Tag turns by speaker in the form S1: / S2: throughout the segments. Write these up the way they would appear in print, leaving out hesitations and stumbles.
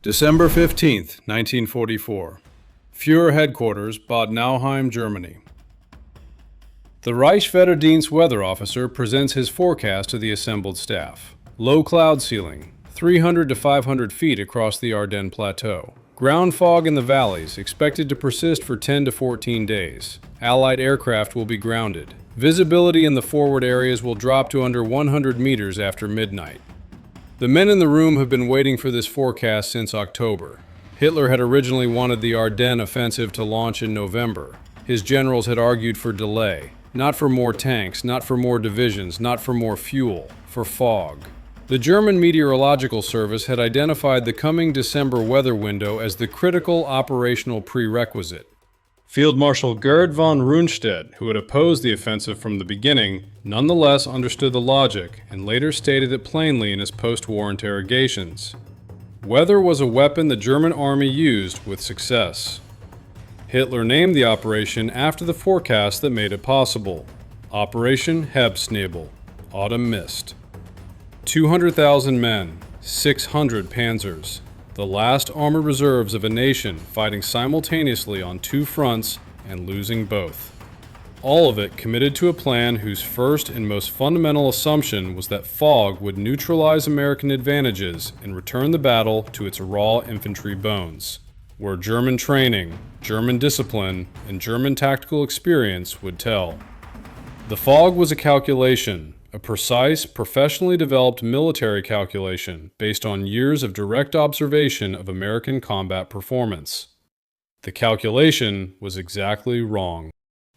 S1: December 15th, 1944. Führer Headquarters, Bad Nauheim, Germany. The Reichswehrdienst weather officer presents his forecast to the assembled staff. Low cloud ceiling, 300 to 500 feet across the Ardennes Plateau. Ground fog in the valleys, expected to persist for 10 to 14 days. Allied aircraft will be grounded. Visibility in the forward areas will drop to under 100 meters after midnight. The men in the room have been waiting for this forecast since October. Hitler had originally wanted the Ardennes offensive to launch in November. His generals had argued for delay. Not for more tanks, not for more divisions, not for more fuel, for fog. The German Meteorological Service had identified the coming December weather window as the critical operational prerequisite. Field Marshal Gerd von Rundstedt, who had opposed the offensive from the beginning, nonetheless understood the logic and later stated it plainly in his post-war interrogations. Weather was a weapon the German army used with success. Hitler named the operation after the forecast that made it possible. Operation Herbstnebel, Autumn Mist. 200,000 men, 600 panzers. The last armored reserves of a nation fighting simultaneously on two fronts and losing both. All of it committed to a plan whose first and most fundamental assumption was that fog would neutralize American advantages and return the battle to its raw infantry bones, where German training, German discipline, and German tactical experience would tell. The fog was a calculation, a precise, professionally developed military calculation based on years of direct observation of American combat performance. The calculation was exactly wrong.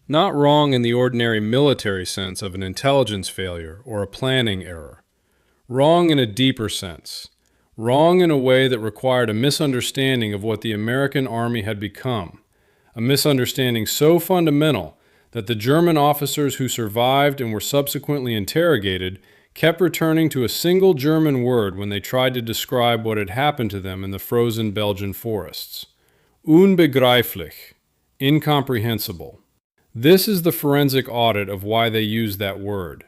S1: Not wrong in the ordinary military sense of an intelligence failure or a planning error. Wrong in a deeper sense. Wrong in a way that required a misunderstanding of what the American army had become. A misunderstanding so fundamental that the German officers who survived and were subsequently interrogated kept returning to a single German word when they tried to describe what had happened to them in the frozen Belgian forests. Unbegreiflich, incomprehensible. This is the forensic audit of why they used that word,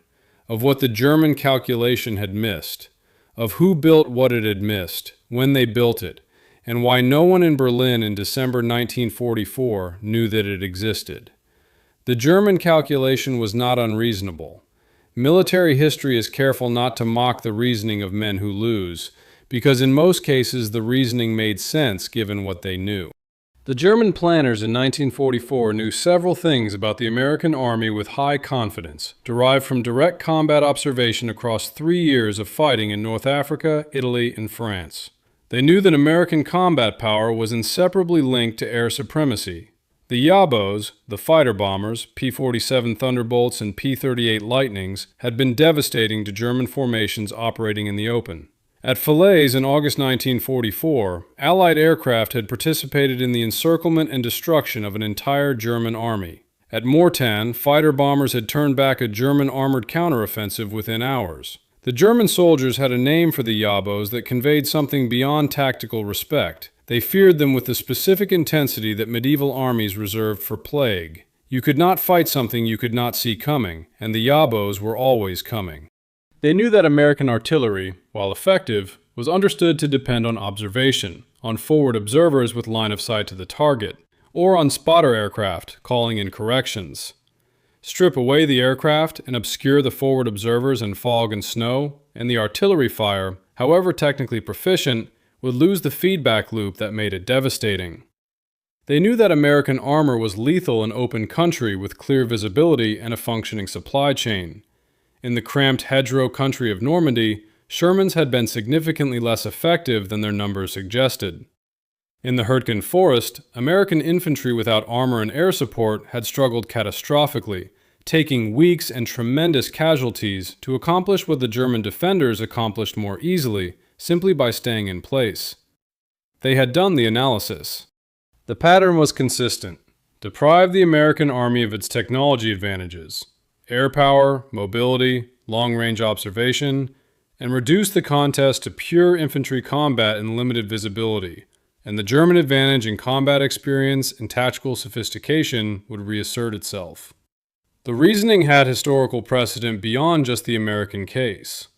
S1: of what the German calculation had missed, of who built what it had missed, when they built it, and why no one in Berlin in December 1944 knew that it existed. The German calculation was not unreasonable. Military history is careful not to mock the reasoning of men who lose, because in most cases the reasoning made sense given what they knew. The German planners in 1944 knew several things about the American army with high confidence, derived from direct combat observation across 3 years of fighting in North Africa, Italy, and France. They knew that American combat power was inseparably linked to air supremacy. The Yabos, the fighter bombers, P-47 Thunderbolts and P-38 Lightnings, had been devastating to German formations operating in the open. At Falaise in August 1944, Allied aircraft had participated in the encirclement and destruction of an entire German army. At Mortain, fighter bombers had turned back a German armored counteroffensive within hours. The German soldiers had a name for the Yabos that conveyed something beyond tactical respect. They feared them with the specific intensity that medieval armies reserved for plague. You could not fight something you could not see coming, and the Yabos were always coming. They knew that American artillery, while effective, was understood to depend on observation, on forward observers with line of sight to the target, or on spotter aircraft calling in corrections. Strip away the aircraft and obscure the forward observers in fog and snow, and the artillery fire, however technically proficient, would lose the feedback loop that made it devastating. They knew that American armor was lethal in open country with clear visibility and a functioning supply chain. In the cramped hedgerow country of Normandy, Shermans had been significantly less effective than their numbers suggested. In the Hürtgen Forest, American infantry without armor and air support had struggled catastrophically, taking weeks and tremendous casualties to accomplish what the German defenders accomplished more easily, simply by staying in place. They had done the analysis. The pattern was consistent. Deprive the American army of its technology advantages, air power, mobility, long-range observation, and reduce the contest to pure infantry combat and limited visibility, and the German advantage in combat experience and tactical sophistication would reassert itself. The reasoning had historical precedent beyond just the American case.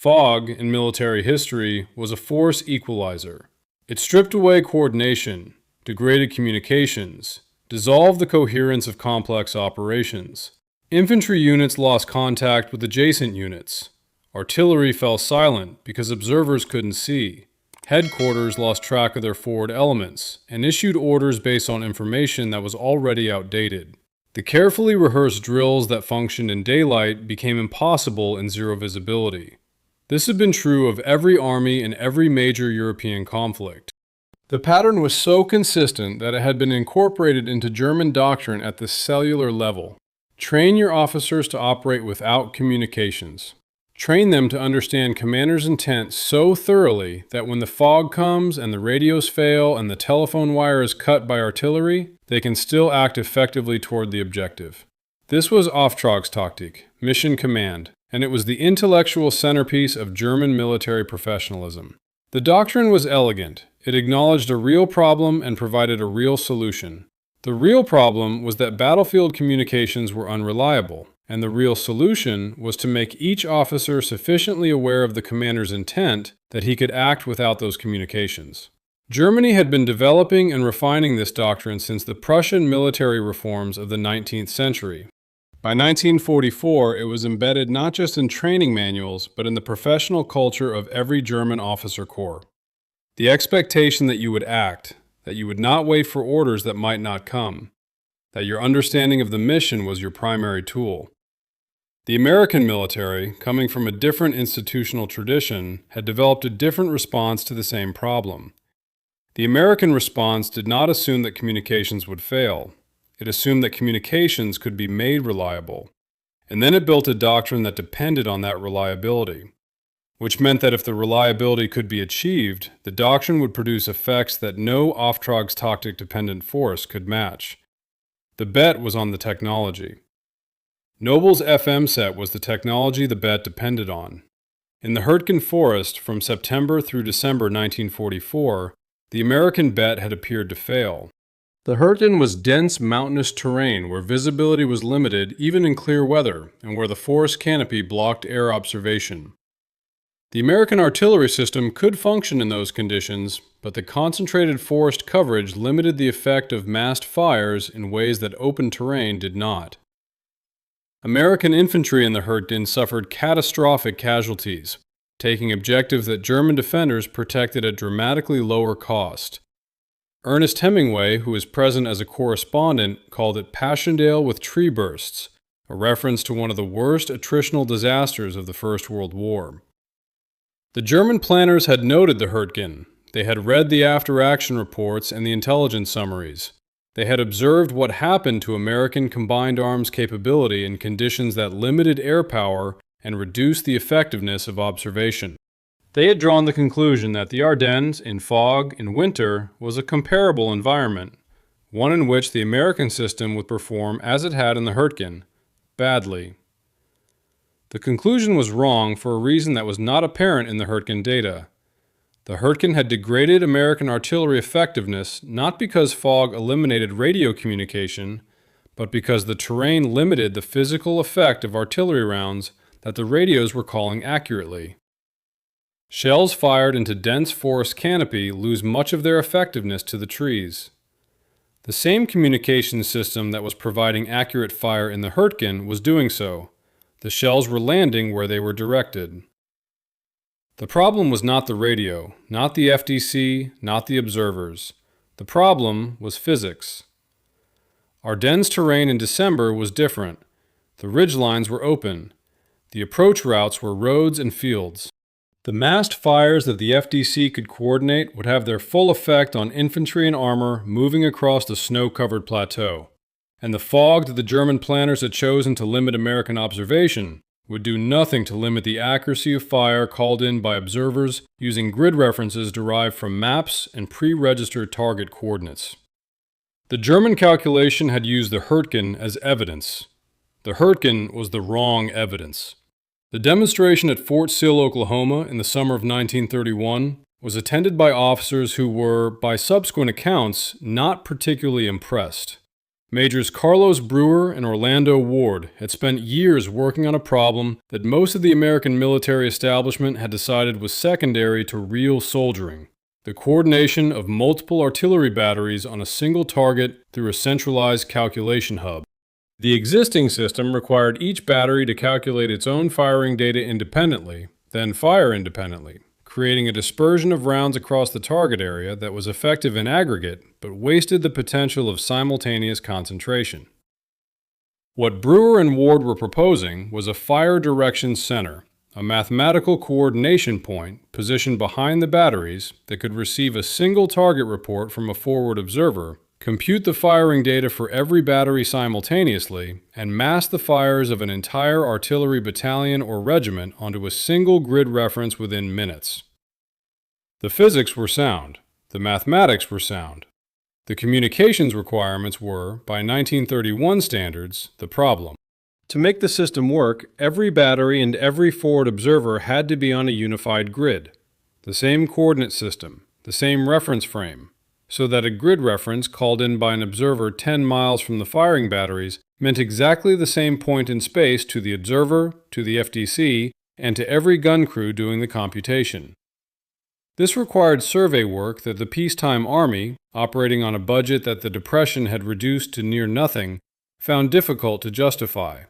S1: Fog, in military history, was a force equalizer. It stripped away coordination, degraded communications, dissolved the coherence of complex operations. Infantry units lost contact with adjacent units. Artillery fell silent because observers couldn't see. Headquarters lost track of their forward elements and issued orders based on information that was already outdated. The carefully rehearsed drills that functioned in daylight became impossible in zero visibility. This had been true of every army in every major European conflict. The pattern was so consistent that it had been incorporated into German doctrine at the cellular level. Train your officers to operate without communications. Train them to understand commander's intent so thoroughly that when the fog comes and the radios fail and the telephone wire is cut by artillery, they can still act effectively toward the objective. This was Auftragstaktik, mission command, and it was the intellectual centerpiece of German military professionalism. The doctrine was elegant. It acknowledged a real problem and provided a real solution. The real problem was that battlefield communications were unreliable, and the real solution was to make each officer sufficiently aware of the commander's intent that he could act without those communications. Germany had been developing and refining this doctrine since the Prussian military reforms of the 19th century. By 1944, it was embedded not just in training manuals, but in the professional culture of every German officer corps. The expectation that you would act, that you would not wait for orders that might not come, that your understanding of the mission was your primary tool. The American military, coming from a different institutional tradition, had developed a different response to the same problem. The American response did not assume that communications would fail. It assumed that communications could be made reliable, and then it built a doctrine that depended on that reliability, which meant that if the reliability could be achieved, the doctrine would produce effects that no Auftragstaktik-dependent force could match. The bet was on the technology. Nobel's FM set was the technology the bet depended on. In the Hurtgen Forest, from September through December 1944, the American bet had appeared to fail. The Hurtgen was dense mountainous terrain where visibility was limited even in clear weather and where the forest canopy blocked air observation. The American artillery system could function in those conditions, but the concentrated forest coverage limited the effect of massed fires in ways that open terrain did not. American infantry in the Hurtgen suffered catastrophic casualties, taking objectives that German defenders protected at dramatically lower cost. Ernest Hemingway, who was present as a correspondent, called it Passchendaele with tree bursts, a reference to one of the worst attritional disasters of the First World War. The German planners had noted the Hurtgen. They had read the after-action reports and the intelligence summaries. They had observed what happened to American combined arms capability in conditions that limited air power and reduced the effectiveness of observation. They had drawn the conclusion that the Ardennes, in fog, in winter, was a comparable environment, one in which the American system would perform as it had in the Hurtgen, badly. The conclusion was wrong for a reason that was not apparent in the Hurtgen data. The Hurtgen had degraded American artillery effectiveness not because fog eliminated radio communication, but because the terrain limited the physical effect of artillery rounds that the radios were calling accurately. Shells fired into dense forest canopy lose much of their effectiveness to the trees. The same communication system that was providing accurate fire in the Hurtgen was doing so. The shells were landing where they were directed. The problem was not the radio, not the FDC, not the observers. The problem was physics. Ardennes terrain in December was different. The ridgelines were open. The approach routes were roads and fields. The massed fires that the FDC could coordinate would have their full effect on infantry and armor moving across the snow-covered plateau. And the fog that the German planners had chosen to limit American observation would do nothing to limit the accuracy of fire called in by observers using grid references derived from maps and pre-registered target coordinates. The German calculation had used the Hurtgen as evidence. The Hurtgen was the wrong evidence. The demonstration at Fort Sill, Oklahoma in the summer of 1931 was attended by officers who were, by subsequent accounts, not particularly impressed. Majors Carlos Brewer and Orlando Ward had spent years working on a problem that most of the American military establishment had decided was secondary to real soldiering. the coordination of multiple artillery batteries on a single target through a centralized calculation hub. The existing system required each battery to calculate its own firing data independently, then fire independently, creating a dispersion of rounds across the target area that was effective in aggregate, but wasted the potential of simultaneous concentration. What Brewer and Ward were proposing was a fire direction center, a mathematical coordination point positioned behind the batteries that could receive a single target report from a forward observer, compute the firing data for every battery simultaneously, and mass the fires of an entire artillery battalion or regiment onto a single grid reference within minutes. The physics were sound. The mathematics were sound. The communications requirements were, by 1931 standards, the problem. To make the system work, every battery and every forward observer had to be on a unified grid, the same coordinate system, the same reference frame, so that a grid reference called in by an observer 10 miles from the firing batteries meant exactly the same point in space to the observer, to the FDC, and to every gun crew doing the computation. This required survey work that the peacetime Army, operating on a budget that the Depression had reduced to near nothing, found difficult to justify.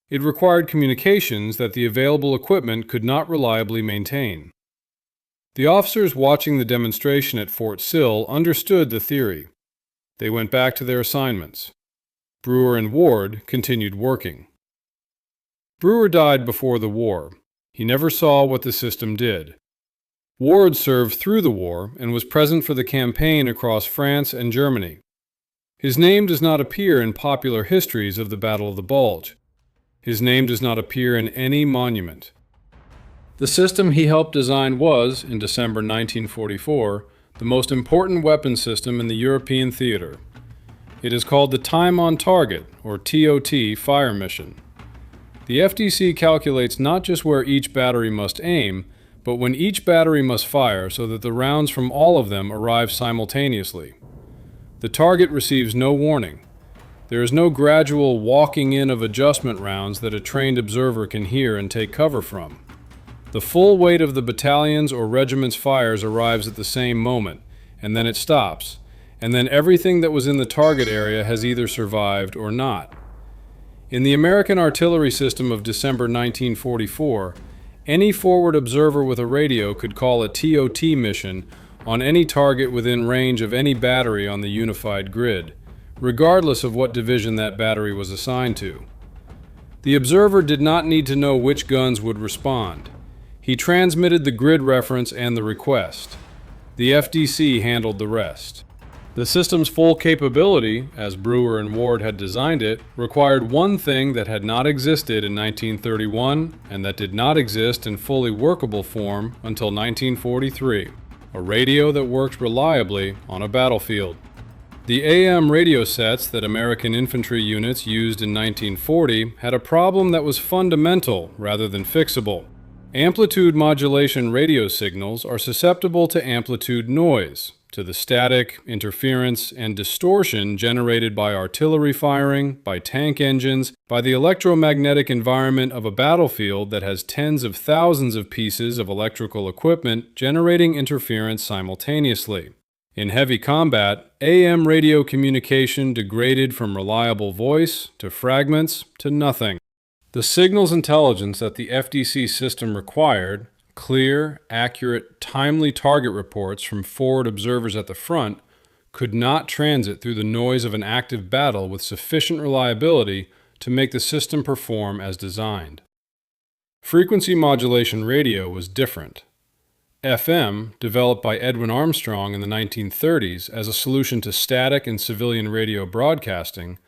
S1: It required communications that the available equipment could not reliably maintain. The officers watching the demonstration at Fort Sill understood the theory. They went back to their assignments. Brewer and Ward continued working. Brewer died before the war. He never saw what the system did. Ward served through the war and was present for the campaign across France and Germany. His name does not appear in popular histories of the Battle of the Bulge. His name does not appear in any monument. The system he helped design was, in December 1944, the most important weapon system in the European theater. It is called the Time on Target, or TOT, fire mission. The FDC calculates not just where each battery must aim, but when each battery must fire so that the rounds from all of them arrive simultaneously. The target receives no warning. There is no gradual walking in of adjustment rounds that a trained observer can hear and take cover from. The full weight of the battalion's or regiment's fires arrives at the same moment, and then it stops, and then everything that was in the target area has either survived or not. In the American artillery system of December 1944, any forward observer with a radio could call a TOT mission on any target within range of any battery on the unified grid, regardless of what division that battery was assigned to. The observer did not need to know which guns would respond. He transmitted the grid reference and the request. The FDC handled the rest. The system's full capability, as Brewer and Ward had designed it, required one thing that had not existed in 1931 and that did not exist in fully workable form until 1943, a radio that worked reliably on a battlefield. The AM radio sets that American infantry units used in 1940 had a problem that was fundamental rather than fixable. Amplitude modulation radio signals are susceptible to amplitude noise, to the static, interference, and distortion generated by artillery firing, by tank engines, by the electromagnetic environment of a battlefield that has tens of thousands of pieces of electrical equipment generating interference simultaneously. In heavy combat, AM radio communication degraded from reliable voice to fragments to nothing. The signals intelligence that the FDC system required, clear, accurate, timely target reports from forward observers at the front, could not transit through the noise of an active battle with sufficient reliability to make the system perform as designed. Frequency modulation radio was different. FM, developed by Edwin Armstrong in the 1930s as a solution to static and civilian radio broadcasting,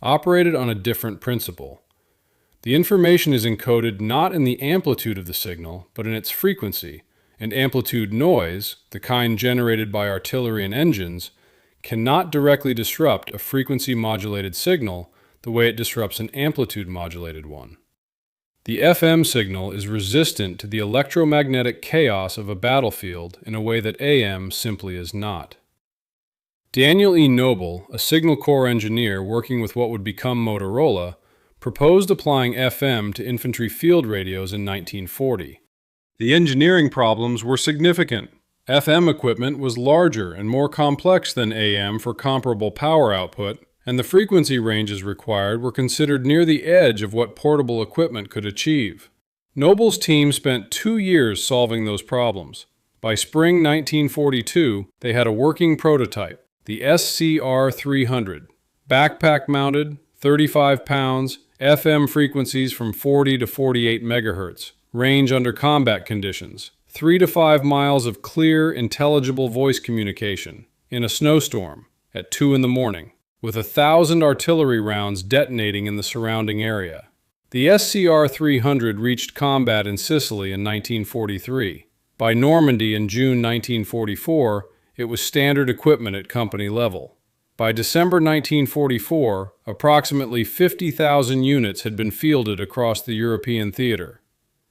S1: operated on a different principle. The information is encoded not in the amplitude of the signal, but in its frequency, and amplitude noise, the kind generated by artillery and engines, cannot directly disrupt a frequency-modulated signal the way it disrupts an amplitude-modulated one. The FM signal is resistant to the electromagnetic chaos of a battlefield in a way that AM simply is not. Daniel E. Noble, a Signal Corps engineer working with what would become Motorola, proposed applying FM to infantry field radios in 1940. The engineering problems were significant. FM equipment was larger and more complex than AM for comparable power output, and the frequency ranges required were considered near the edge of what portable equipment could achieve. Nobel's team spent 2 years solving those problems. By spring 1942, they had a working prototype, the SCR-300. Backpack-mounted, 35 pounds, FM frequencies from 40 to 48 megahertz, range under combat conditions, 3 to 5 miles of clear, intelligible voice communication, in a snowstorm, at 2 in the morning, with 1,000 artillery rounds detonating in the surrounding area. The SCR-300 reached combat in Sicily in 1943. By Normandy in June 1944, it was standard equipment at company level. By December 1944, approximately 50,000 units had been fielded across the European theater.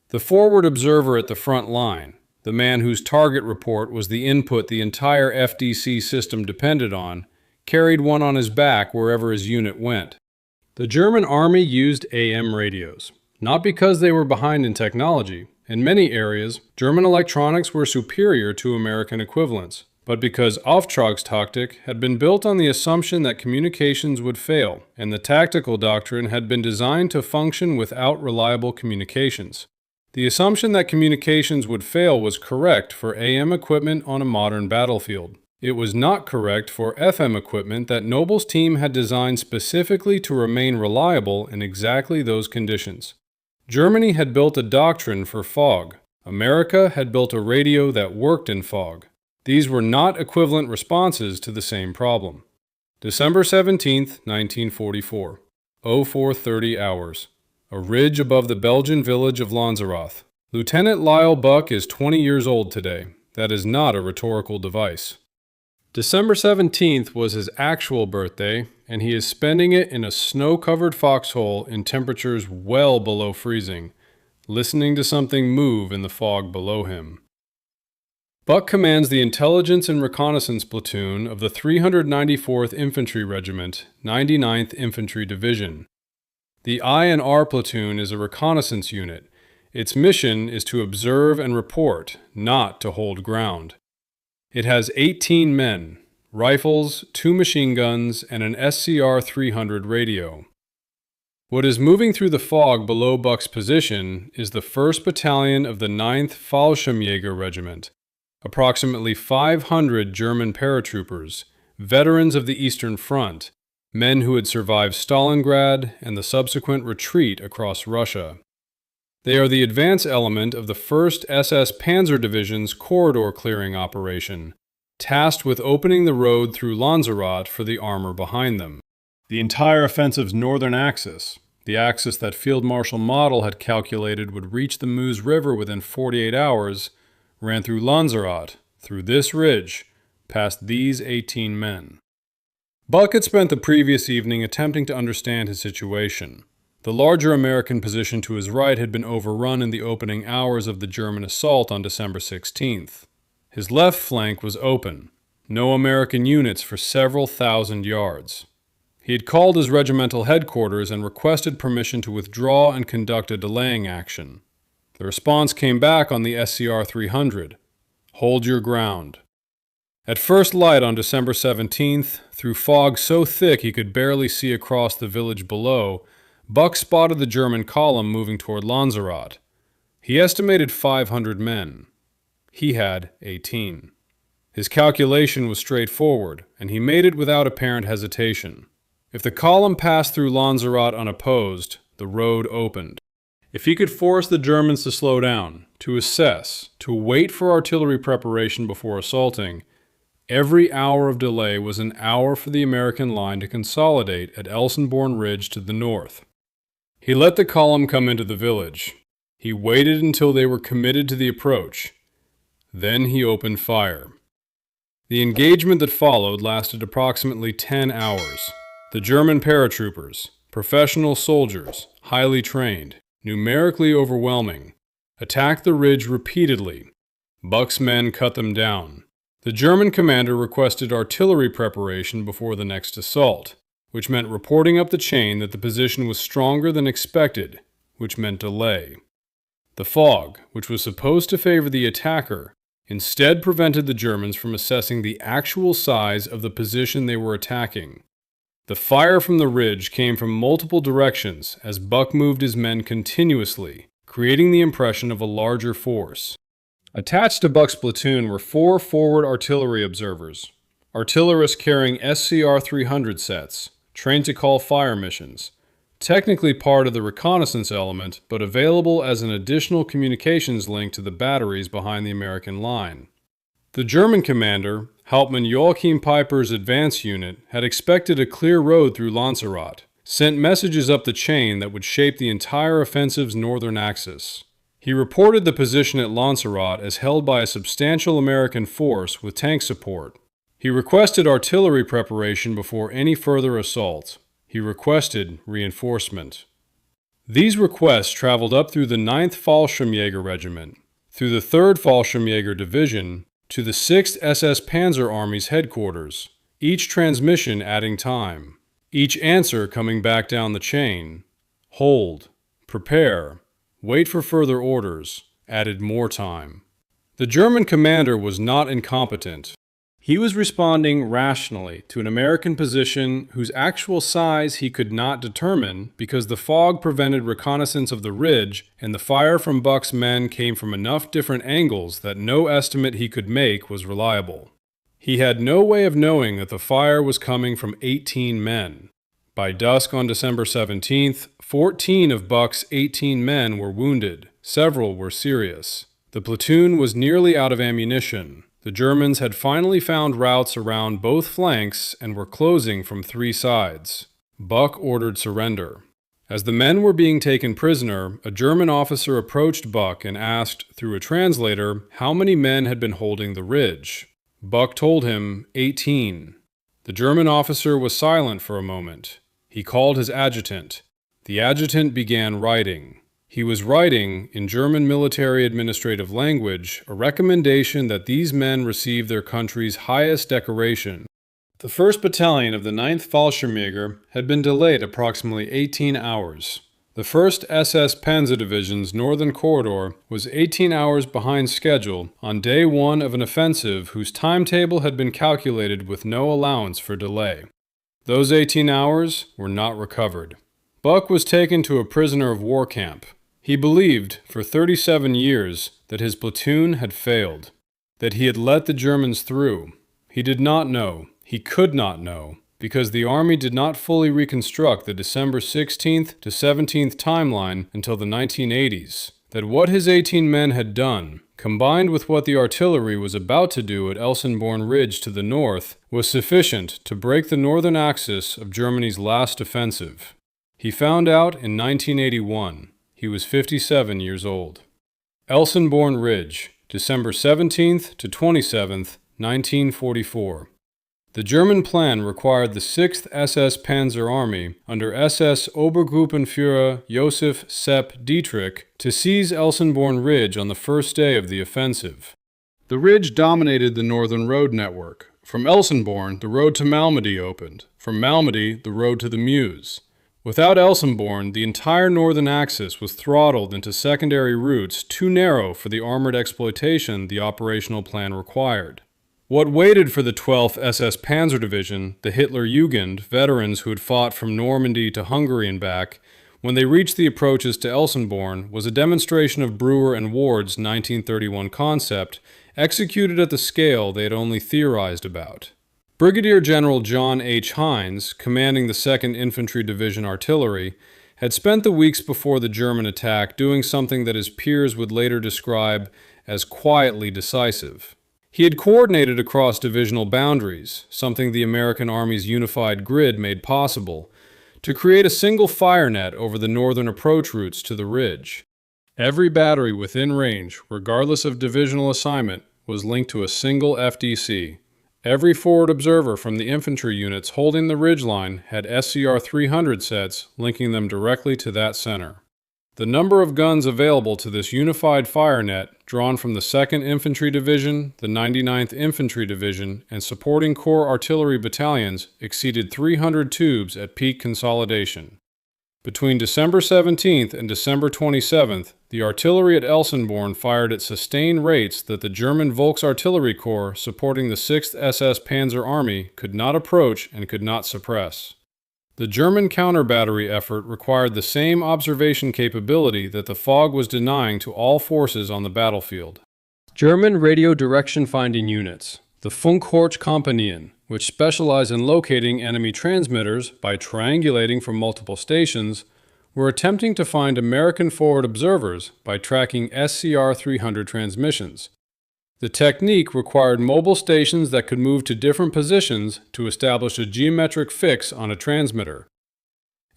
S1: The forward observer at the front line, the man whose target report was the input the entire FDC system depended on, carried one on his back wherever his unit went. The German army used AM radios, not because they were behind in technology. In many areas, German electronics were superior to American equivalents, but because Auftragstaktik had been built on the assumption that communications would fail, and the tactical doctrine had been designed to function without reliable communications. The assumption that communications would fail was correct for AM equipment on a modern battlefield. It was not correct for FM equipment that Nobel's team had designed specifically to remain reliable in exactly those conditions. Germany had built a doctrine for fog. America had built a radio that worked in fog. These were not equivalent responses to the same problem. December 17, 1944, 0430 hours. A ridge above the Belgian village of Lanzerath. Lieutenant Lyle Buck is 20 years old today. That is not a rhetorical device. December 17th was his actual birthday, and he is spending it in a snow-covered foxhole in temperatures well below freezing, listening to something move in the fog below him. Buck commands the Intelligence and Reconnaissance Platoon of the 394th Infantry Regiment, 99th Infantry Division. The I&R Platoon is a reconnaissance unit. Its mission is to observe and report, not to hold ground. It has 18 men, rifles, 2 machine guns, and an SCR-300 radio. What is moving through the fog below Buck's position is the 1st Battalion of the 9th Fallschirmjäger Regiment, approximately 500 German paratroopers, veterans of the Eastern Front, men who had survived Stalingrad and the subsequent retreat across Russia. They are the advance element of the 1st SS Panzer Division's corridor clearing operation, tasked with opening the road through Lanzerath for the armor behind them. The entire offensive's northern axis, the axis that Field Marshal Model had calculated would reach the Meuse River within 48 hours, ran through Lanzerath, through this ridge, past these 18 men. Buck had spent the previous evening attempting to understand his situation. The larger American position to his right had been overrun in the opening hours of the German assault on December 16th. His left flank was open, no American units for several thousand yards. He had called his regimental headquarters and requested permission to withdraw and conduct a delaying action. The response came back on the SCR-300. Hold your ground. At first light on December 17th, through fog so thick he could barely see across the village below, Buck spotted the German column moving toward Lanzerath. He estimated 500 men. He had 18. His calculation was straightforward, and he made it without apparent hesitation. If the column passed through Lanzerath unopposed, the road opened. If he could force the Germans to slow down, to assess, to wait for artillery preparation before assaulting, every hour of delay was an hour for the American line to consolidate at Elsenborn Ridge to the north. He let the column come into the village. He waited until they were committed to the approach. Then he opened fire. The engagement that followed lasted approximately 10 hours. The German paratroopers, professional soldiers, highly trained, numerically overwhelming, attacked the ridge repeatedly. Buck's men cut them down. The German commander requested artillery preparation before the next assault, which meant reporting up the chain that the position was stronger than expected, which meant delay. The fog, which was supposed to favor the attacker, instead prevented the Germans from assessing the actual size of the position they were attacking. The fire from the ridge came from multiple directions as Buck moved his men continuously, creating the impression of a larger force. Attached to Buck's platoon were 4 forward artillery observers, artillerists carrying SCR-300 sets, trained to call fire missions, technically part of the reconnaissance element, but available as an additional communications link to the batteries behind the American line. The German commander, Hauptmann Joachim Peiper's advance unit, had expected a clear road through Lanzerath, sent messages up the chain that would shape the entire offensive's northern axis. He reported the position at Lanzerath as held by a substantial American force with tank support. He requested artillery preparation before any further assault. He requested reinforcement. These requests traveled up through the 9th Fallschirmjäger Regiment, through the 3rd Fallschirmjäger Division, to the 6th SS Panzer Army's headquarters, each transmission adding time, each answer coming back down the chain. Hold, prepare, wait for further orders, added more time. The German commander was not incompetent. He was responding rationally to an American position whose actual size he could not determine because the fog prevented reconnaissance of the ridge and the fire from Buck's men came from enough different angles that no estimate he could make was reliable. He had no way of knowing that the fire was coming from 18 men. By dusk on December 17th, 14 of Buck's 18 men were wounded. Several were serious. The platoon was nearly out of ammunition. The Germans had finally found routes around both flanks and were closing from 3 sides. Buck ordered surrender. As the men were being taken prisoner, a German officer approached Buck and asked, through a translator, how many men had been holding the ridge. Buck told him 18. The German officer was silent for a moment. He called his adjutant. The adjutant began writing. He was writing, in German military administrative language, a recommendation that these men receive their country's highest decoration. The 1st Battalion of the 9th Fallschirmjäger had been delayed approximately 18 hours. The 1st SS Panzer Division's northern corridor was 18 hours behind schedule on day 1 of an offensive whose timetable had been calculated with no allowance for delay. Those 18 hours were not recovered. Buck was taken to a prisoner of war camp. He believed, for 37 years, that his platoon had failed, that he had let the Germans through. He did not know, he could not know, because the army did not fully reconstruct the December 16th to 17th timeline until the 1980s, that what his 18 men had done, combined with what the artillery was about to do at Elsenborn Ridge to the north, was sufficient to break the northern axis of Germany's last offensive. He found out in 1981. He was 57 years old. Elsenborn Ridge, December 17th to 27th, 1944. The German plan required the 6th SS Panzer Army under SS Obergruppenführer Josef Sepp Dietrich to seize Elsenborn Ridge on the first day of the offensive. The ridge dominated the northern road network. From Elsenborn, the road to Malmedy opened. From Malmedy, the road to the Meuse. Without Elsenborn, the entire northern axis was throttled into secondary routes too narrow for the armored exploitation the operational plan required. What waited for the 12th SS Panzer Division, the Hitler Jugend, veterans who had fought from Normandy to Hungary and back, when they reached the approaches to Elsenborn, was a demonstration of Brewer and Ward's 1931 concept, executed at the scale they had only theorized about. Brigadier General John H. Hines, commanding the 2nd Infantry Division Artillery, had spent the weeks before the German attack doing something that his peers would later describe as quietly decisive. He had coordinated across divisional boundaries, something the American Army's unified grid made possible, to create a single fire net over the northern approach routes to the ridge. Every battery within range, regardless of divisional assignment, was linked to a single FDC. Every forward observer from the infantry units holding the ridgeline had SCR-300 sets linking them directly to that center. The number of guns available to this unified fire net, drawn from the 2nd Infantry Division, the 99th Infantry Division, and supporting corps artillery battalions, exceeded 300 tubes at peak consolidation. Between December 17th and December 27th, The artillery at Elsenborn fired at sustained rates that the German Volksartillerie Corps supporting the 6th SS Panzer Army could not approach and could not suppress. The German counter-battery effort required the same observation capability that the fog was denying to all forces on the battlefield. German radio direction finding units, the Funkhorch-Kompanien, which specialize in locating enemy transmitters by triangulating from multiple stations, were attempting to find American forward observers by tracking SCR-300 transmissions. The technique required mobile stations that could move to different positions to establish a geometric fix on a transmitter.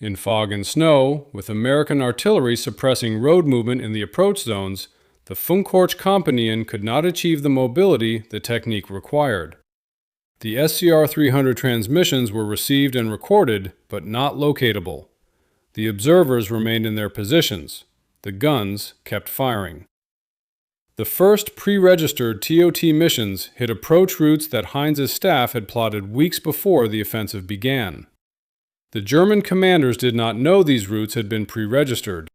S1: In fog and snow, with American artillery suppressing road movement in the approach zones, the Funkhorch-Kompanien could not achieve the mobility the technique required. The SCR-300 transmissions were received and recorded, but not locatable. The observers remained in their positions. The guns kept firing. The first pre-registered TOT missions hit approach routes that Heinz's staff had plotted weeks before the offensive began. The German commanders did not know these routes had been pre-registered.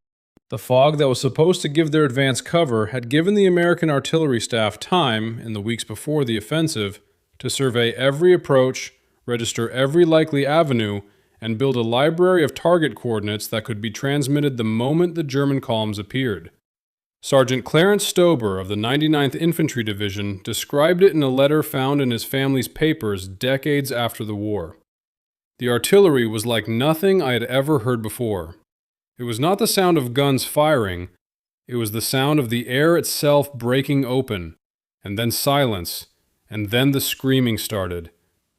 S1: The fog that was supposed to give their advance cover had given the American artillery staff time, in the weeks before the offensive, to survey every approach, register every likely avenue, and build a library of target coordinates that could be transmitted the moment the German columns appeared. Sergeant Clarence Stober of the 99th Infantry Division described it in a letter found in his family's papers decades after the war. The artillery was like nothing I had ever heard before. It was not the sound of guns firing, it was the sound of the air itself breaking open, and then silence, and then the screaming started,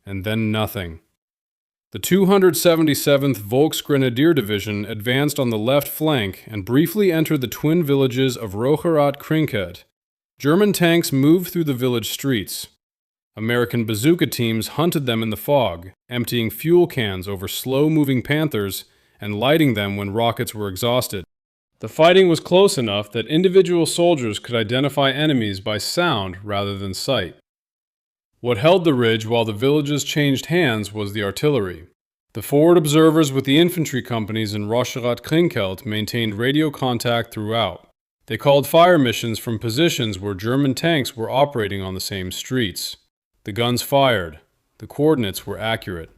S1: and then nothing. The 277th Volksgrenadier Division advanced on the left flank and briefly entered the twin villages of Rocherath-Krinkert. German tanks moved through the village streets. American bazooka teams hunted them in the fog, emptying fuel cans over slow-moving panthers and lighting them when rockets were exhausted. The fighting was close enough that individual soldiers could identify enemies by sound rather than sight. What held the ridge while the villages changed hands was the artillery. The forward observers with the infantry companies in Rocherath-Krinkert maintained radio contact throughout. They called fire missions from positions where German tanks were operating on the same streets. The guns fired. The coordinates were accurate.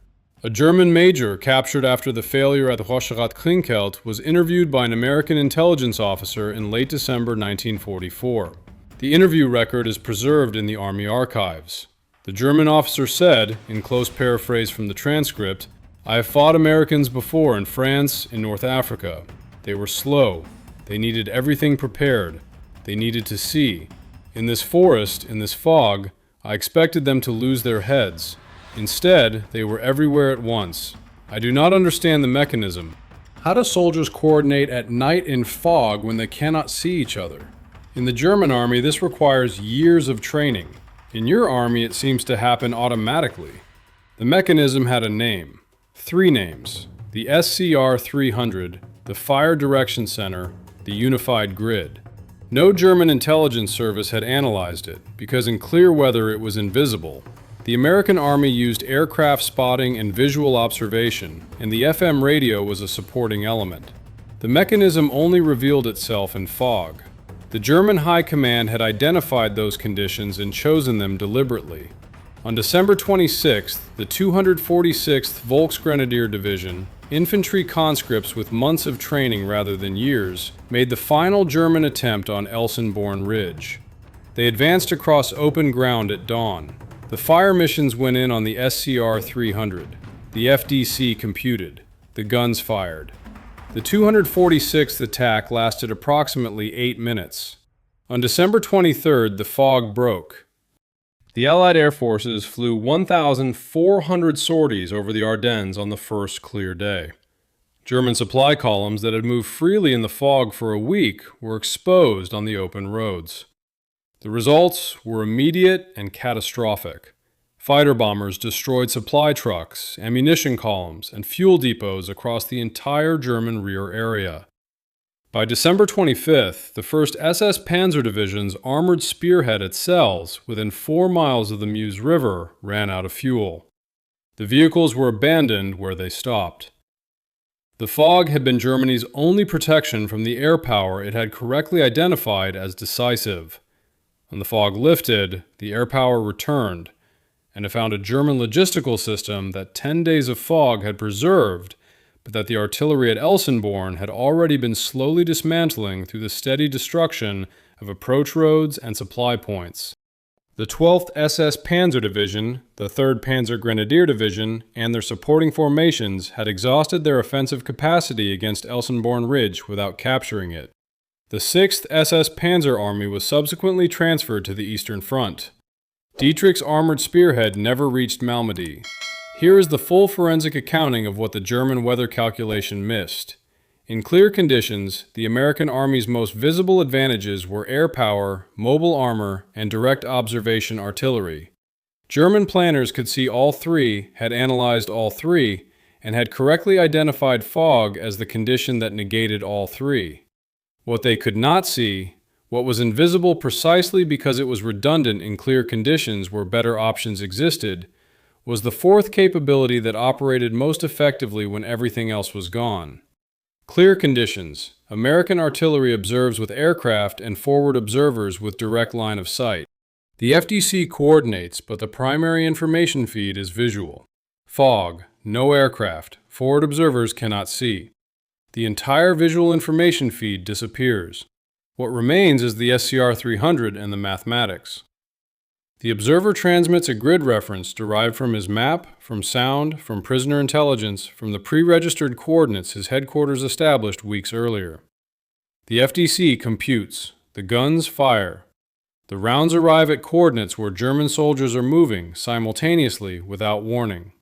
S1: A German major captured after the failure at Rocherath-Krinkert was interviewed by an American intelligence officer in late December 1944. The interview record is preserved in the Army archives. The German officer said, in close paraphrase from the transcript, "I have fought Americans before in France, in North Africa. They were slow. They needed everything prepared. They needed to see. In this forest, in this fog, I expected them to lose their heads. Instead, they were everywhere at once. I do not understand the mechanism. How do soldiers coordinate at night in fog when they cannot see each other? In the German army, this requires years of training. In your army, it seems to happen automatically." The mechanism had a name. 3 names. The SCR-300, the Fire Direction Center, the Unified Grid. No German intelligence service had analyzed it, because in clear weather it was invisible. The American Army used aircraft spotting and visual observation, and the FM radio was a supporting element. The mechanism only revealed itself in fog. The German High Command had identified those conditions and chosen them deliberately. On December 26th, the 246th Volksgrenadier Division, infantry conscripts with months of training rather than years, made the final German attempt on Elsenborn Ridge. They advanced across open ground at dawn. The fire missions went in on the SCR-300. The FDC computed. The guns fired. The 246th attack lasted approximately 8 minutes. On December 23rd, the fog broke. The Allied air forces flew 1,400 sorties over the Ardennes on the first clear day. German supply columns that had moved freely in the fog for a week were exposed on the open roads. The results were immediate and catastrophic. Fighter bombers destroyed supply trucks, ammunition columns, and fuel depots across the entire German rear area. By December 25th, the 1st SS Panzer Division's armored spearhead at Celles, within 4 miles of the Meuse River, ran out of fuel. The vehicles were abandoned where they stopped. The fog had been Germany's only protection from the air power it had correctly identified as decisive. When the fog lifted, the air power returned, and it found a German logistical system that 10 days of fog had preserved, but that the artillery at Elsenborn had already been slowly dismantling through the steady destruction of approach roads and supply points. The 12th SS Panzer Division, the 3rd Panzer Grenadier Division, and their supporting formations had exhausted their offensive capacity against Elsenborn Ridge without capturing it. The 6th SS Panzer Army was subsequently transferred to the Eastern Front. Dietrich's armored spearhead never reached Malmedy. Here is the full forensic accounting of what the German weather calculation missed. In clear conditions, the American Army's most visible advantages were air power, mobile armor, and direct observation artillery. German planners could see all three, had analyzed all three, and had correctly identified fog as the condition that negated all three. What they could not see, what was invisible precisely because it was redundant in clear conditions where better options existed, was the fourth capability that operated most effectively when everything else was gone. Clear conditions. American artillery observes with aircraft and forward observers with direct line of sight. The FDC coordinates, but the primary information feed is visual. Fog. No aircraft. Forward observers cannot see. The entire visual information feed disappears. What remains is the SCR-300 and the mathematics. The observer transmits a grid reference derived from his map, from sound, from prisoner intelligence, from the pre-registered coordinates his headquarters established weeks earlier. The FDC computes. The guns fire. The rounds arrive at coordinates where German soldiers are moving simultaneously without warning.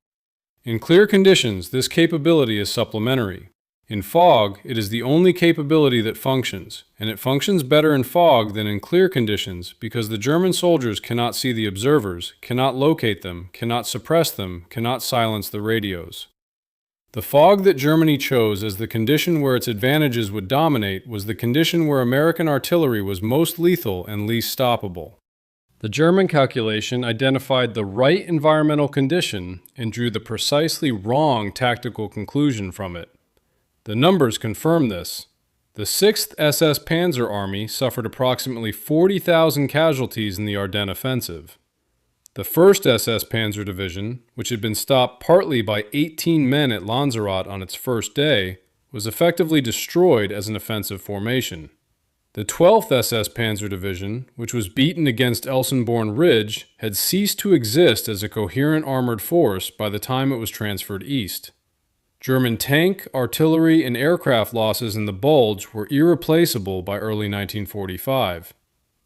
S1: In clear conditions, this capability is supplementary. In fog, it is the only capability that functions, and it functions better in fog than in clear conditions because the German soldiers cannot see the observers, cannot locate them, cannot suppress them, cannot silence the radios. The fog that Germany chose as the condition where its advantages would dominate was the condition where American artillery was most lethal and least stoppable. The German calculation identified the right environmental condition and drew the precisely wrong tactical conclusion from it. The numbers confirm this. The 6th SS Panzer Army suffered approximately 40,000 casualties in the Ardennes offensive. The 1st SS Panzer Division, which had been stopped partly by 18 men at Lanzerath on its first day, was effectively destroyed as an offensive formation. The 12th SS Panzer Division, which was beaten against Elsenborn Ridge, had ceased to exist as a coherent armored force by the time it was transferred east. German tank, artillery, and aircraft losses in the Bulge were irreplaceable by early 1945.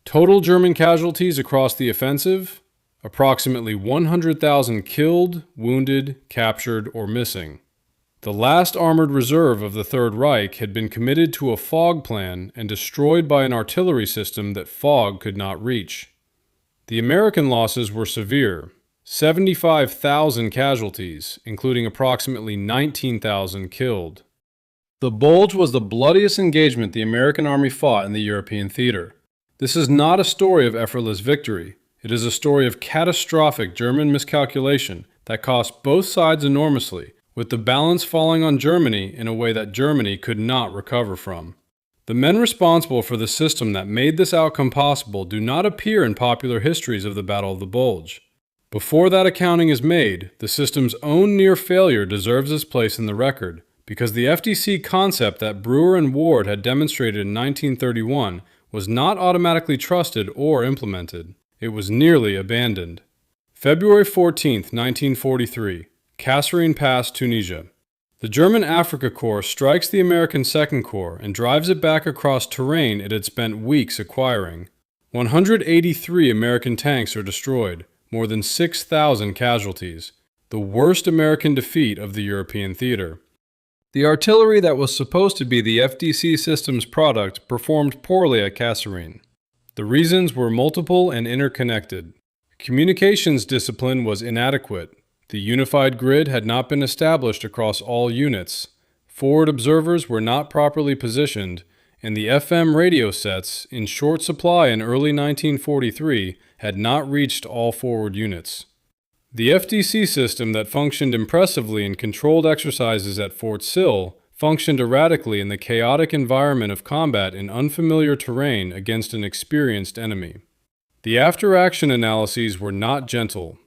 S1: Total German casualties across the offensive? Approximately 100,000 killed, wounded, captured, or missing. The last armored reserve of the Third Reich had been committed to a fog plan and destroyed by an artillery system that fog could not reach. The American losses were severe. 75,000 casualties, including approximately 19,000 killed. The Bulge was the bloodiest engagement the American Army fought in the European theater. This is not a story of effortless victory. It is a story of catastrophic German miscalculation that cost both sides enormously, with the balance falling on Germany in a way that Germany could not recover from. The men responsible for the system that made this outcome possible do not appear in popular histories of the Battle of the Bulge. Before that accounting is made, the system's own near failure deserves its place in the record, because the FDC concept that Brewer and Ward had demonstrated in 1931 was not automatically trusted or implemented. It was nearly abandoned. February 14, 1943, Casserine Pass, Tunisia. The German Afrika Corps strikes the American Second Corps and drives it back across terrain it had spent weeks acquiring. 183 American tanks are destroyed. More than 6,000 casualties, the worst American defeat of the European theater. The artillery that was supposed to be the FDC system's product performed poorly at Casserine. The reasons were multiple and interconnected. Communications discipline was inadequate. The unified grid had not been established across all units. Forward observers were not properly positioned, and the FM radio sets, in short supply in early 1943, had not reached all forward units. The FDC system that functioned impressively in controlled exercises at Fort Sill functioned erratically in the chaotic environment of combat in unfamiliar terrain against an experienced enemy. The after-action analyses were not gentle.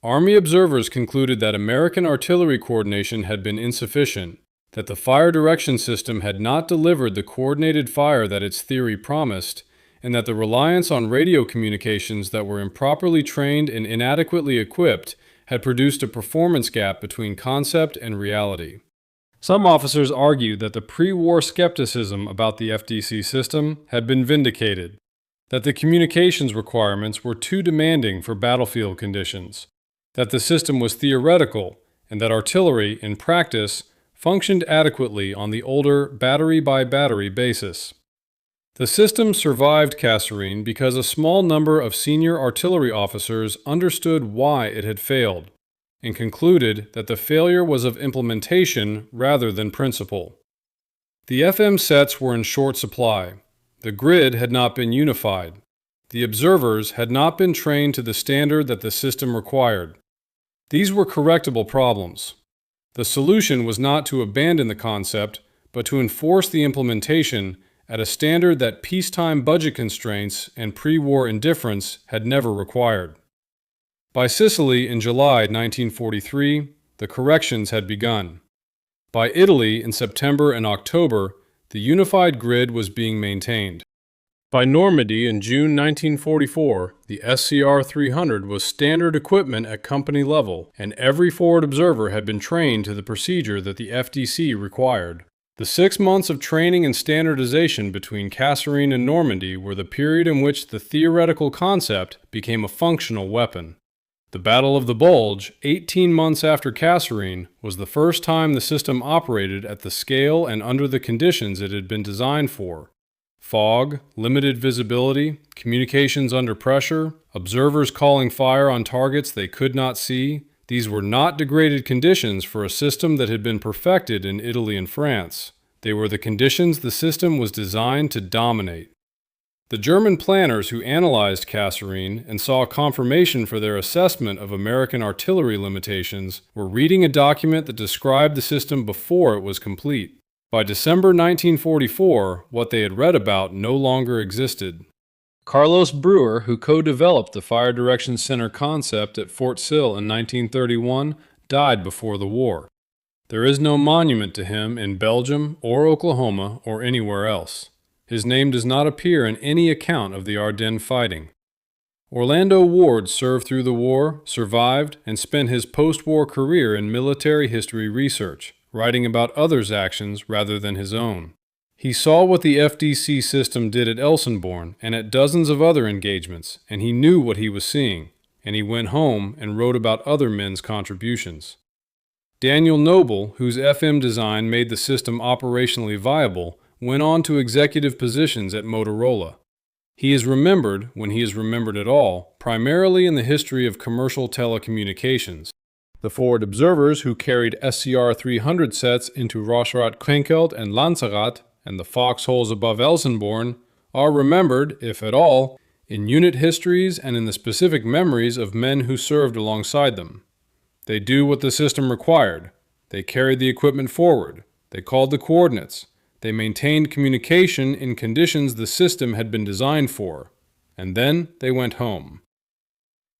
S1: Army observers concluded that American artillery coordination had been insufficient, that the fire direction system had not delivered the coordinated fire that its theory promised, and that the reliance on radio communications that were improperly trained and inadequately equipped had produced a performance gap between concept and reality. Some officers argued that the pre-war skepticism about the FDC system had been vindicated, that the communications requirements were too demanding for battlefield conditions, that the system was theoretical, and that artillery, in practice, functioned adequately on the older battery-by-battery basis. The system survived Casserine because a small number of senior artillery officers understood why it had failed, and concluded that the failure was of implementation rather than principle. The FM sets were in short supply. The grid had not been unified. The observers had not been trained to the standard that the system required. These were correctable problems. The solution was not to abandon the concept, but to enforce the implementation at a standard that peacetime budget constraints and pre-war indifference had never required. By Sicily in July 1943, the corrections had begun. By Italy in September and October, the unified grid was being maintained. By Normandy in June 1944, the SCR-300 was standard equipment at company level, and every forward observer had been trained to the procedure that the FDC required. The 6 months of training and standardization between Casserine and Normandy were the period in which the theoretical concept became a functional weapon. The Battle of the Bulge, 18 months after Casserine, was the first time the system operated at the scale and under the conditions it had been designed for. Fog, limited visibility, communications under pressure, observers calling fire on targets they could not see. These were not degraded conditions for a system that had been perfected in Italy and France. They were the conditions the system was designed to dominate. The German planners who analyzed Casserine and saw confirmation for their assessment of American artillery limitations were reading a document that described the system before it was complete. By December 1944, what they had read about no longer existed. Carlos Brewer, who co-developed the Fire Direction Center concept at Fort Sill in 1931, died before the war. There is no monument to him in Belgium or Oklahoma or anywhere else. His name does not appear in any account of the Ardennes fighting. Orlando Ward served through the war, survived, and spent his post-war career in military history research, writing about others' actions rather than his own. He saw what the FDC system did at Elsenborn and at dozens of other engagements, and he knew what he was seeing, and he went home and wrote about other men's contributions. Daniel Noble, whose FM design made the system operationally viable, went on to executive positions at Motorola. He is remembered, when he is remembered at all, primarily in the history of commercial telecommunications. The forward observers who carried SCR-300 sets into Rocherath-Krinkeld and Lanzerath and the foxholes above Elsenborn are remembered, if at all, in unit histories and in the specific memories of men who served alongside them. They do what the system required. They carried the equipment forward. They called the coordinates. They maintained communication in conditions the system had been designed for. And then they went home.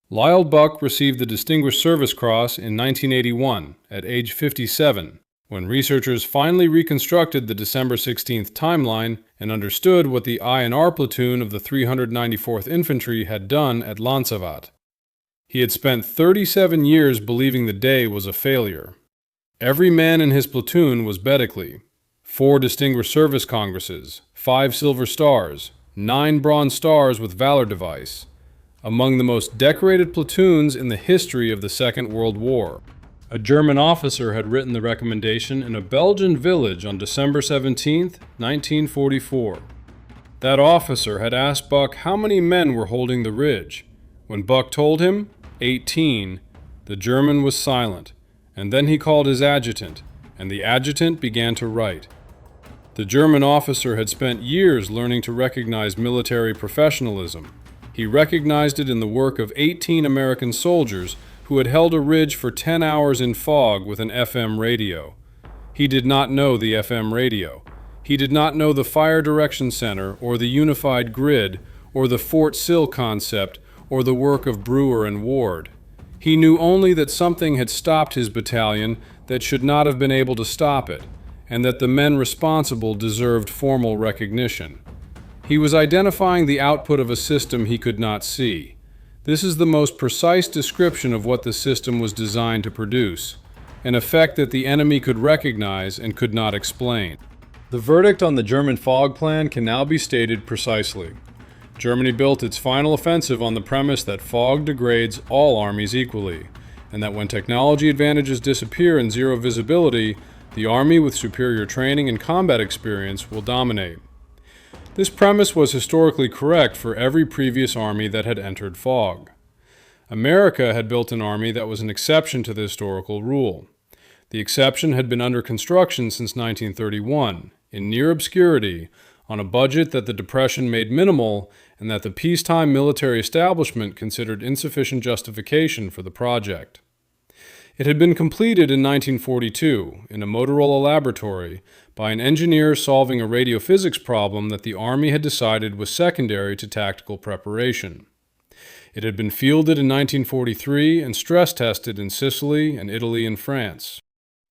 S1: Lyle Buck received the Distinguished Service Cross in 1981 at age 57, when researchers finally reconstructed the December 16th timeline and understood what the I&R platoon of the 394th Infantry had done at Lanzerath. He had spent 37 years believing the day was a failure. Every man in his platoon was Bedickley. 4 Distinguished Service Congresses, 5 Silver Stars, 9 Bronze Stars with Valor Device. Among the most decorated platoons in the history of the Second World War. A German officer had written the recommendation in a Belgian village on December 17, 1944. That officer had asked Buck how many men were holding the ridge. When Buck told him, 18, the German was silent, and then he called his adjutant, and the adjutant began to write. The German officer had spent years learning to recognize military professionalism. He recognized it in the work of 18 American soldiers who had held a ridge for 10 hours in fog with an FM radio. He did not know the FM radio. He did not know the Fire Direction Center or the Unified Grid or the Fort Sill concept or the work of Brewer and Ward. He knew only that something had stopped his battalion that should not have been able to stop it, and that the men responsible deserved formal recognition. He was identifying the output of a system he could not see. This is the most precise description of what the system was designed to produce, an effect that the enemy could recognize and could not explain. The verdict on the German fog plan can now be stated precisely. Germany built its final offensive on the premise that fog degrades all armies equally, and that when technology advantages disappear in zero visibility, the army with superior training and combat experience will dominate. This premise was historically correct for every previous army that had entered fog. America had built an army that was an exception to the historical rule. The exception had been under construction since 1931, in near obscurity, on a budget that the Depression made minimal and that the peacetime military establishment considered insufficient justification for the project. It had been completed in 1942 in a Motorola laboratory by an engineer solving a radiophysics problem that the Army had decided was secondary to tactical preparation. It had been fielded in 1943 and stress-tested in Sicily and Italy and France.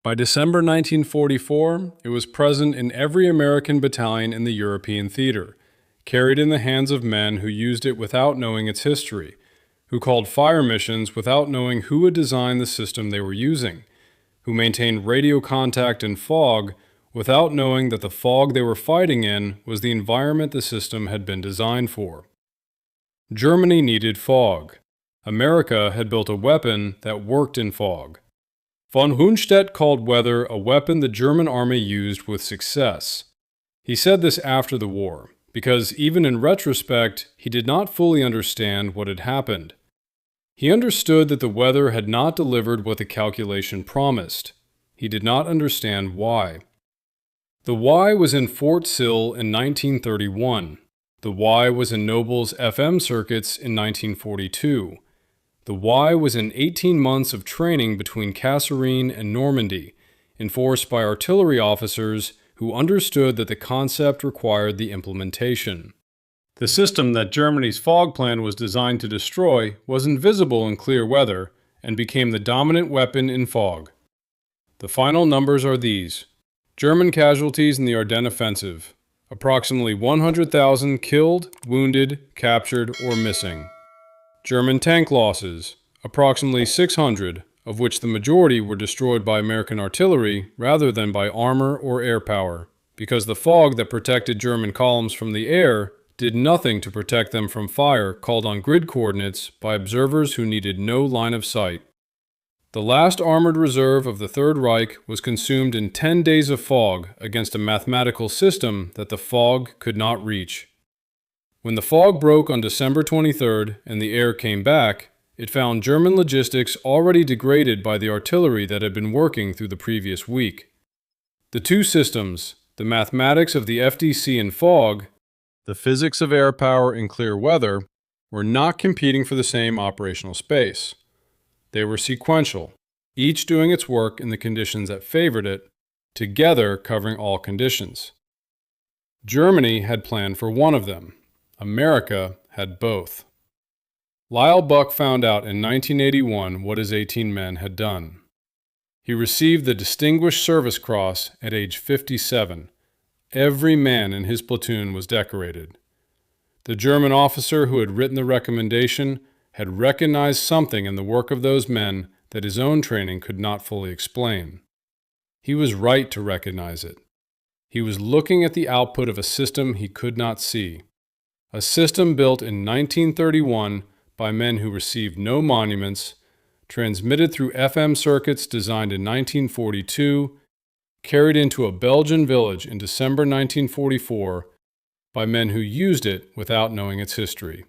S1: By December 1944, it was present in every American battalion in the European theater, carried in the hands of men who used it without knowing its history, who called fire missions without knowing who had designed the system they were using, who maintained radio contact in fog without knowing that the fog they were fighting in was the environment the system had been designed for. Germany needed fog. America had built a weapon that worked in fog. Von Hunstedt called weather a weapon the German army used with success. He said this after the war, because even in retrospect, he did not fully understand what had happened. He understood that the weather had not delivered what the calculation promised. He did not understand why. The why was in Fort Sill in 1931. The why was in Nobel's FM circuits in 1942. The why was in 18 months of training between Casserine and Normandy, enforced by artillery officers who understood that the concept required the implementation. The system that Germany's fog plan was designed to destroy was invisible in clear weather and became the dominant weapon in fog. The final numbers are these. German casualties in the Ardennes offensive: approximately 100,000 killed, wounded, captured, or missing. German tank losses: approximately 600, of which the majority were destroyed by American artillery rather than by armor or air power, because the fog that protected German columns from the air did nothing to protect them from fire called on grid coordinates by observers who needed no line of sight. The last armored reserve of the Third Reich was consumed in 10 days of fog against a mathematical system that the fog could not reach. When the fog broke on December 23rd and the air came back, it found German logistics already degraded by the artillery that had been working through the previous week. The two systems, the mathematics of the FDC in fog, the physics of air power in clear weather, were not competing for the same operational space. They were sequential, each doing its work in the conditions that favored it, together covering all conditions. Germany had planned for one of them. America had both. Lyle Buck found out in 1981 what his 18 men had done. He received the Distinguished Service Cross at age 57. Every man in his platoon was decorated. The German officer who had written the recommendation had recognized something in the work of those men that his own training could not fully explain. He was right to recognize it. He was looking at the output of a system he could not see. A system built in 1931 by men who received no monuments, transmitted through FM circuits designed in 1942, carried into a Belgian village in December 1944 by men who used it without knowing its history.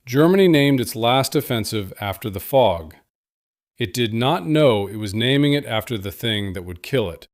S1: Germany named its last offensive after the fog. It did not know it was naming it after the thing that would kill it.